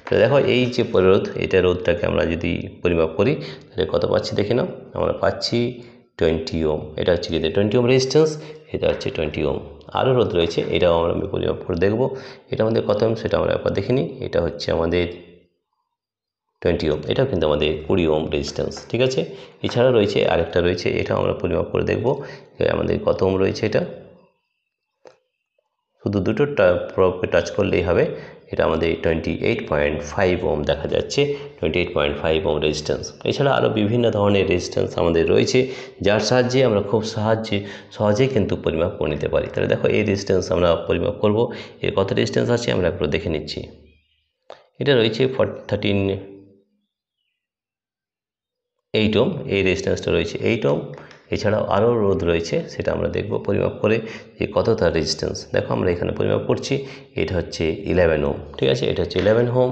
তো দেখো এই যে রোধ, এটা রোধটাকে আমরা যদি পরিমাপ করি তাহলে কত পাচ্ছি দেখে নাও। আমরা পাচ্ছি 20 ওম। এটা হচ্ছে কি 20 ওম রেজিস্ট্যান্স, এটা হচ্ছে 20 ওম। আরও রোধ রয়েছে, এটাও আমরা পরিমাপ করে দেখব এটা আমাদের কত ওম সেটা আমরা একবার দেখে নিই। এটা হচ্ছে আমাদের 20 ওম, এটাও কিন্তু আমাদের 20 ওম রেজিস্ট্যান্স, ঠিক আছে। এছাড়া রয়েছে আরেকটা রয়েছে, এটাও আমরা পরিমাপ করে দেখব আমাদের কত ওম রয়েছে। এটা শুধু দুটো প্রোবকে টাচ করলেই হবে। এটা আমাদের 28.5 ওম দেখা যাচ্ছে, 28.5 ওম রেজিস্ট্যান্স। এছাড়া আরও বিভিন্ন ধরনের রেজিস্ট্যান্স আমাদের রয়েছে, যার সাহায্যে আমরা খুব সহজেই কিন্তু পরিমাপ করে নিতে পারি। তাহলে দেখো এই রেজিস্ট্যান্স আমরা পরিমাপ করব, এর কত রেজিস্ট্যান্স আছে আমরা একটু দেখে নিচ্ছি। এটা রয়েছে 8 ওম, এই রেজিস্ট্যান্সটা রয়েছে 8 ওম। এছাড়াও আরও রোধ রয়েছে, সেটা আমরা দেখব পরিমাপ করে যে কত তার রেজিস্ট্যান্স। দেখো আমরা এখানে পরিমাপ করছি, এটা হচ্ছে 11 ওম, ঠিক আছে, এটা হচ্ছে 11 ওম।